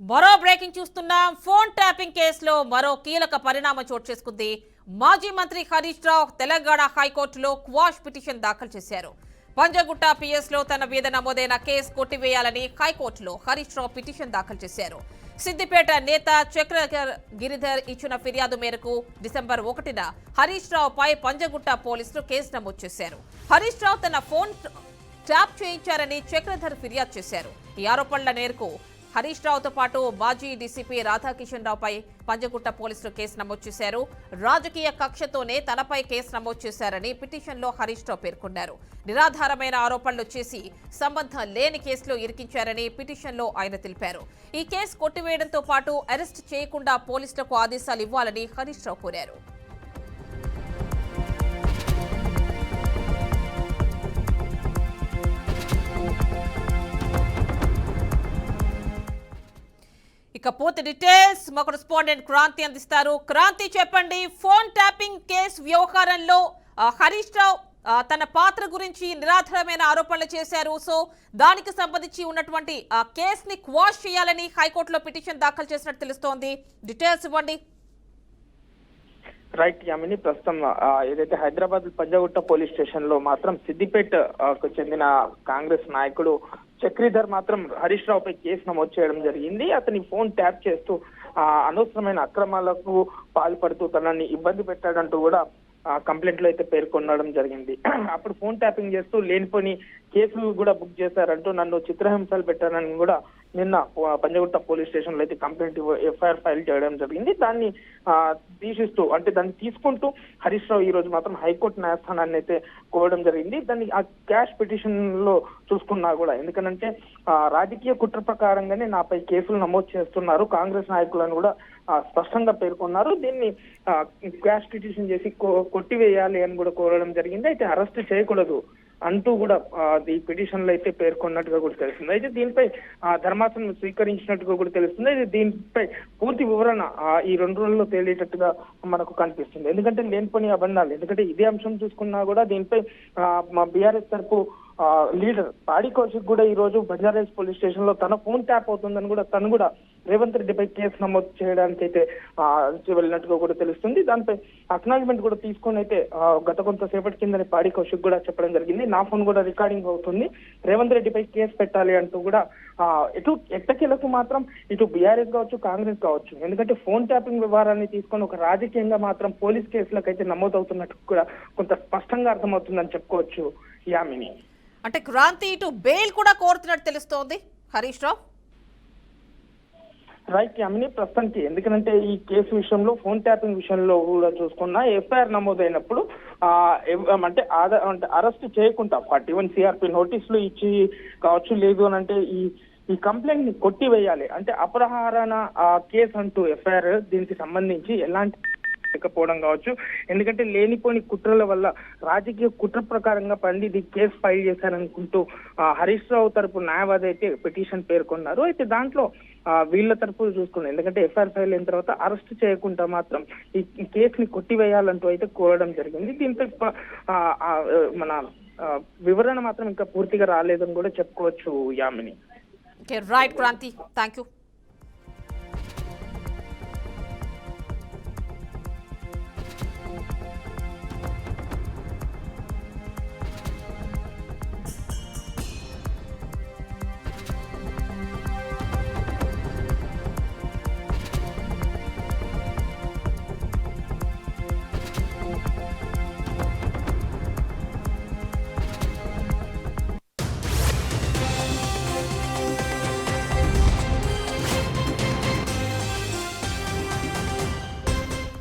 మరో బ్రేకింగ్ చూస్తున్నాం. Phone tapping కేసులో మరో కీలక పరిణామం చోటు చేసుకుంది. మాజీ మంత్రి హరీష్ రావు తెలంగాణ హైకోర్టులో క్వాష్ పిటిషన్ దాఖలు చేశారు. పంజగుట్ట పిఎస్ లో తన మీద నమోదైన కేసు కొట్టివేయాలని హైకోర్టులో హరీష్ రావు పిటిషన్ దాఖలు చేశారు. సిద్దిపేట నేత చక్ర గిరిధర్ ఇచ్చిన ఫిర్యాదు మేరకు డిసెంబర్ 1న హరీష్ రావుపై పంజగుట్ట పోలీసులు కేసు నమోదు చేశారు. హరీష్ రావు తన ఫోన్ ట్యాప్ చేయించారని చక్రధర్ ఫిర్యాదు చేశారు. ఈ ఆరోపణల మేరకు హరీష్ రావుతో పాటు మాజీ డీసీపీ రాధాకిషన్ రావుపై పంజగుట్ట పోలీసులు కేసు నమోదు చేశారు. రాజకీయ కక్షతోనే తనపై కేసు నమోదు చేశారని పిటిషన్లో హరీష్ రావు పేర్కొన్నారు. నిరాధారమైన ఆరోపణలు చేసి సంబంధం లేని కేసులో ఇరికించారని పిటిషన్లో ఆయన తెలిపారు. ఈ కేసు కొట్టివేయడంతో పాటు అరెస్ట్ చేయకుండా పోలీసులకు ఆదేశాలు ఇవ్వాలని హరీష్ రావు కోరారు. ఇక పూర్తి డీటెయిల్స్ మా కరెస్పాండెంట్ క్రాంతి అందిస్తారు. క్రాంతి, చెప్పండి, ఫోన్ ట్యాపింగ్ కేసు వ్యవహారంలో హరీష్ రావు తన పాత్ర గురించి నిరాధారమైన ఆరోపణలు చేశారు. సో దానికి సంబంధించి ఉన్నటువంటి కేసుని క్వాష్ చేయాలని హైకోర్టులో పిటిషన్ దాఖలు చేసినట్టు తెలుస్తోంది. డీటెయిల్స్ ఇవ్వండి. రైట్ యామిని, ప్రస్తుతం ఏదైతే హైదరాబాద్ పంజగుట్ట పోలీస్ స్టేషన్ లో మాత్రం సిద్దిపేటకు చెందిన కాంగ్రెస్ నాయకుడు చక్రీధర్ మాత్రం హరీష్ రావుపై కేసు నమోదు చేయడం జరిగింది. అతని ఫోన్ ట్యాప్ చేస్తూ అనవసరమైన అక్రమాలకు పాల్పడుతూ తనని ఇబ్బంది పెట్టాడంటూ కూడా కంప్లైంట్ లో అయితే పేర్కొనడం జరిగింది. అప్పుడు ఫోన్ ట్యాపింగ్ చేస్తూ లేనిపోని కేసులు కూడా బుక్ చేశారంటూ నన్ను చిత్రహింసలు పెట్టారని కూడా నిన్న పంజగుట్ట పోలీస్ స్టేషన్ లో అయితే కంప్లైంట్ ఎఫ్ఐఆర్ ఫైల్ చేయడం జరిగింది. దాన్ని తీసిస్తూ అంటే దాన్ని తీసుకుంటూ హరీష్ రావు ఈ రోజు మాత్రం హైకోర్టు న్యాయస్థానాన్ని అయితే కోరడం జరిగింది. దాన్ని ఆ క్యాష్ పిటిషన్ లో చూసుకున్నా కూడా, ఎందుకంటే రాజకీయ కుట్ర ప్రకారంగానే నాపై కేసులు నమోదు చేస్తున్నారు కాంగ్రెస్ నాయకులను కూడా స్పష్టంగా పేర్కొన్నారు. దీన్ని క్యాష్ పిటిషన్ చేసి కొట్టివేయాలి అని కూడా కోరడం జరిగింది. అయితే అరెస్ట్ చేయకూడదు అంటూ కూడా ఈ పిటిషన్ లో అయితే పేర్కొన్నట్టుగా కూడా తెలుస్తుంది. అయితే దీనిపై ధర్మాసనం స్వీకరించినట్టుగా కూడా తెలుస్తుంది. అయితే దీనిపై పూర్తి వివరణ ఈ 2 రోజుల్లో తేలేటట్టుగా మనకు కనిపిస్తుంది. ఎందుకంటే లేనిపోని అబంధాలు, ఎందుకంటే ఇదే అంశం చూసుకున్నా కూడా దీనిపై మా బీఆర్ఎస్ తరపు లీడర్ పాడి కౌశిక్ కూడా ఈ రోజు బంజారాహిల్స్ పోలీస్ స్టేషన్ లో తన ఫోన్ ట్యాప్ అవుతుందని కూడా తను కూడా రేవంత్ రెడ్డిపై కేసు నమోదు చేయడానికి అయితే వెళ్ళినట్టుగా కూడా తెలుస్తుంది. దానిపై అక్నాలజ్మెంట్ కూడా తీసుకొని అయితే గత కొంతసేపటి కిందని పాడి కౌశిక్ కూడా చెప్పడం జరిగింది. నా ఫోన్ కూడా రికార్డింగ్ అవుతుంది, రేవంత్ రెడ్డిపై కేసు పెట్టాలి అంటూ కూడా ఎట్టకేలకు మాత్రం ఇటు బీఆర్ఎస్ కావచ్చు కాంగ్రెస్ కావచ్చు, ఎందుకంటే ఫోన్ ట్యాపింగ్ వ్యవహారాన్ని తీసుకొని ఒక రాజకీయంగా మాత్రం పోలీస్ కేసులకు అయితే నమోదవుతున్నట్టు కూడా కొంత స్పష్టంగా అర్థమవుతుందని చెప్పుకోవచ్చు యామిని. అంటే క్రాంతి, ఇటు బెయిల్ కూడా కోరుతున్నట్టు తెలుస్తోంది హరీష్ రావు. రైట్ యామిని, ప్రస్తుతానికి ఎందుకంటే ఈ కేసు విషయంలో ఫోన్ ట్యాపింగ్ విషయంలో కూడా చూసుకున్నా ఎఫ్ఐఆర్ నమోదైనప్పుడు అంటే అరెస్ట్ చేయకుండా 41 CRP నోటీసులు ఇచ్చి కావచ్చు, లేదు అని అంటే ఈ కంప్లైంట్ ని కొట్టివేయాలి అంటే అపహరణ కేసు అంటూ ఎఫ్ఐఆర్ దీనికి సంబంధించి ఎలాంటి లేకపోవడం కావచ్చు, ఎందుకంటే లేనిపోని కుట్రల వల్ల రాజకీయ కుట్ర ప్రకారంగా పండి కేసు ఫైల్ చేశారనుకుంటూ హరీష్ రావు తరపు న్యాయవాది అయితే పిటిషన్ పేర్కొన్నారు. అయితే దాంట్లో వీళ్ళ తరపు చూసుకున్నారు, ఎందుకంటే ఎఫ్ఐఆర్ ఫైల్ అయిన తర్వాత అరెస్ట్ చేయకుండా మాత్రం ఈ కేసుని కొట్టివేయాలంటూ అయితే కోరడం జరిగింది. దీనిపై మన వివరణ మాత్రం ఇంకా పూర్తిగా రాలేదని కూడా చెప్పుకోవచ్చు Yamini. Right Kranti, thank you.